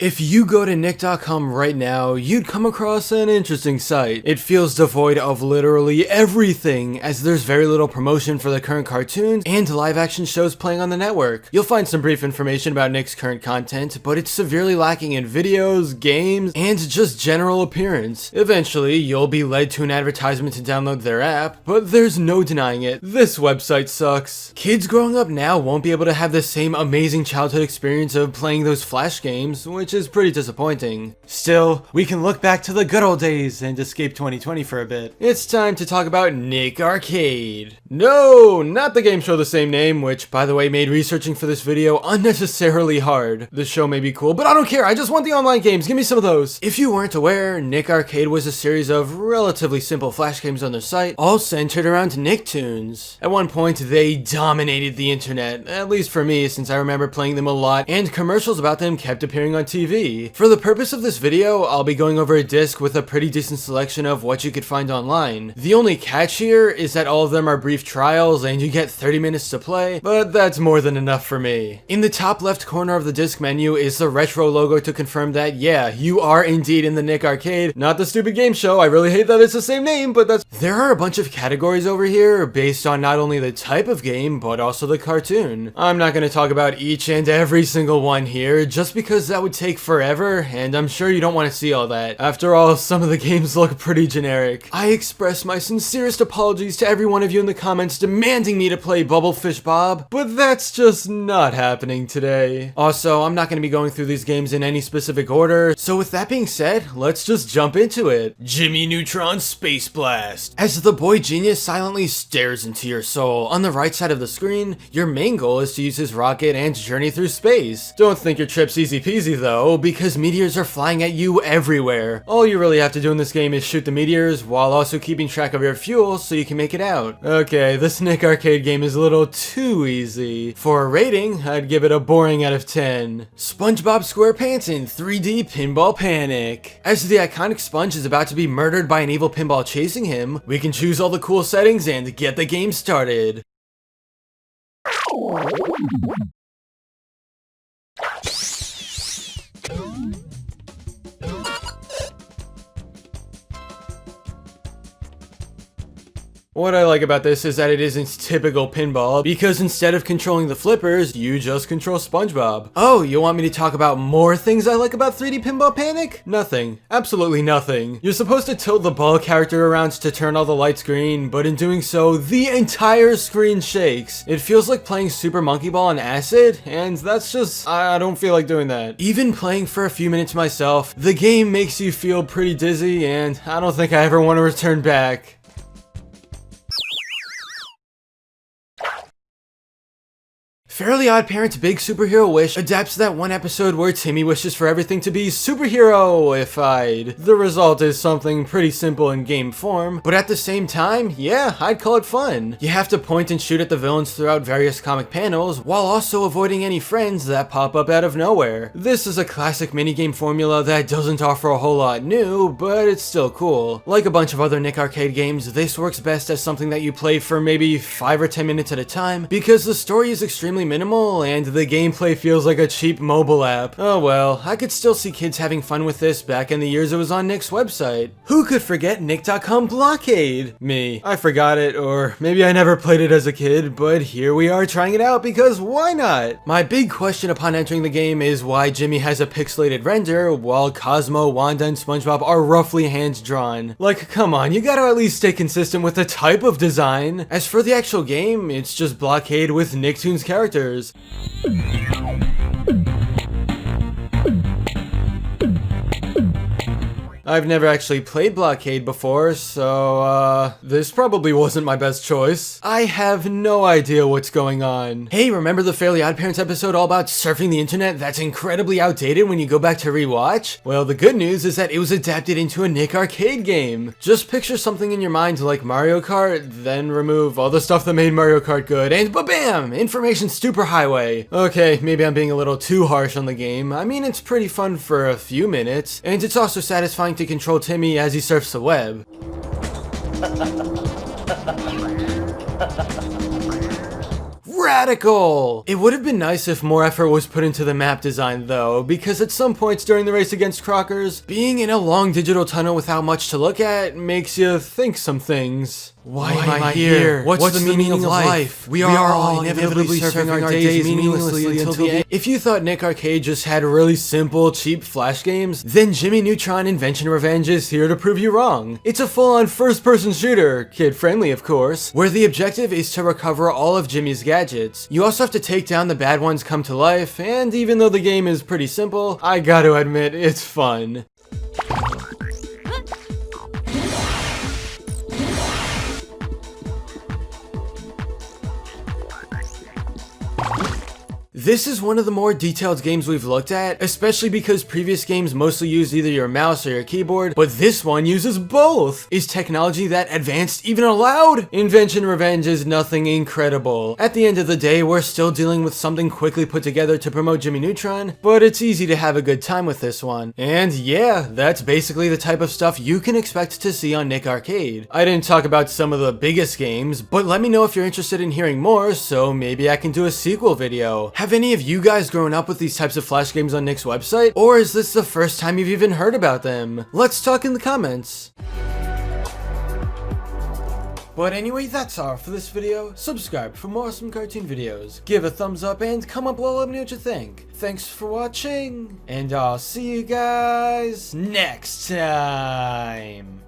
If you go to nick.com right now, you'd come across an interesting site. It feels devoid of literally everything, as there's very little promotion for the current cartoons and live action shows playing on the network. You'll find some brief information about Nick's current content, but it's severely lacking in videos, games, and just general appearance. Eventually, you'll be led to an advertisement to download their app, but there's no denying it. This website sucks. Kids growing up now won't be able to have the same amazing childhood experience of playing those Flash games, which is pretty disappointing. Still, we can look back to the good old days and escape 2020 for a bit. It's time to talk about Nick Arcade. No, not the game show the same name, which by the way made researching for this video unnecessarily hard. The show may be cool, but I don't care, I just want the online games, give me some of those. If you weren't aware, Nick Arcade was a series of relatively simple Flash games on their site, all centered around Nicktoons. At one point, they dominated the internet, at least for me, since I remember playing them a lot, and commercials about them kept appearing on TV. For the purpose of this video, I'll be going over a disc with a pretty decent selection of what you could find online. The only catch here is that all of them are brief trials and you get 30 minutes to play, but that's more than enough for me. In the top left corner of the disc menu is the retro logo to confirm that, yeah, you are indeed in the Nick Arcade, not the stupid game show. I really hate that it's the same name, but that's... There are a bunch of categories over here based on not only the type of game, but also the cartoon. I'm not going to talk about each and every single one here, just because that would take forever, and I'm sure you don't want to see all that. After all, some of the games look pretty generic. I express my sincerest apologies to every one of you in the comments demanding me to play Bubblefish Bob, but that's just not happening today. Also, I'm not going to be going through these games in any specific order, so with that being said, let's just jump into it. Jimmy Neutron Space Blast. As the boy genius silently stares into your soul, on the right side of the screen, your main goal is to use his rocket and journey through space. Don't think your trip's easy peasy though, because meteors are flying at you everywhere. All you really have to do in this game is shoot the meteors while also keeping track of your fuel so you can make it out. Okay, this Nick Arcade game is a little too easy. For a rating, I'd give it a boring out of 10. Spongebob Squarepants in 3D Pinball Panic. As the iconic Sponge is about to be murdered by an evil pinball chasing him, we can choose all the cool settings and get the game started. What I like about this is that it isn't typical pinball, because instead of controlling the flippers, you just control SpongeBob. Oh, you want me to talk about more things I like about 3D Pinball Panic? Nothing. Absolutely nothing. You're supposed to tilt the ball character around to turn all the lights green, but in doing so, the entire screen shakes. It feels like playing Super Monkey Ball on acid, and that's just... I don't feel like doing that. Even playing for a few minutes myself, the game makes you feel pretty dizzy, and I don't think I ever want to return back. Fairly Odd Parents' Big Superhero Wish adapts that one episode where Timmy wishes for everything to be superhero-ified. The result is something pretty simple in game form, but at the same time, yeah, I'd call it fun. You have to point and shoot at the villains throughout various comic panels, while also avoiding any friends that pop up out of nowhere. This is a classic minigame formula that doesn't offer a whole lot new, but it's still cool. Like a bunch of other Nick Arcade games, this works best as something that you play for maybe 5 or 10 minutes at a time, because the story is extremely minimal and the gameplay feels like a cheap mobile app. Oh well, I could still see kids having fun with this back in the years it was on Nick's website. Who could forget Nick.com Blockade? Me. I forgot it, or maybe I never played it as a kid, but here we are trying it out because why not? My big question upon entering the game is why Jimmy has a pixelated render while Cosmo, Wanda, and SpongeBob are roughly hand-drawn. Like, come on, you gotta at least stay consistent with the type of design. As for the actual game, it's just Blockade with Nicktoons characters. I've never actually played Blockade before, so, this probably wasn't my best choice. I have no idea what's going on. Hey, remember the Fairly OddParents episode all about surfing the internet that's incredibly outdated when you go back to rewatch? Well, the good news is that it was adapted into a Nick Arcade game. Just picture something in your mind like Mario Kart, then remove all the stuff that made Mario Kart good, and ba-bam! Information superhighway. Okay, maybe I'm being a little too harsh on the game. I mean, it's pretty fun for a few minutes, and it's also satisfying to control Timmy as he surfs the web. radical! It would have been nice if more effort was put into the map design though, because at some points during the race against Crockers, being in a long digital tunnel without much to look at makes you think some things. Why am I here? What's the meaning of life? We are all inevitably serving our days meaninglessly until the end. If you thought Nick Arcade just had really simple, cheap flash games, then Jimmy Neutron Invention Revenge is here to prove you wrong. It's a full-on first-person shooter, kid-friendly of course, where the objective is to recover all of Jimmy's gadgets. You also have to take down the bad ones come to life, and even though the game is pretty simple, I gotta admit, it's fun. This is one of the more detailed games we've looked at, especially because previous games mostly used either your mouse or your keyboard, but this one uses both! Is technology that advanced even allowed? Invention Revenge is nothing incredible. At the end of the day, we're still dealing with something quickly put together to promote Jimmy Neutron, but it's easy to have a good time with this one. And yeah, that's basically the type of stuff you can expect to see on Nick Arcade. I didn't talk about some of the biggest games, but let me know if you're interested in hearing more, so maybe I can do a sequel video. Have any of you guys grown up with these types of flash games on Nick's website? Or is this the first time you've even heard about them? Let's talk in the comments. But anyway, that's all for this video. Subscribe for more awesome cartoon videos. Give a thumbs up and comment below, let me know what you think. Thanks for watching, and I'll see you guys next time.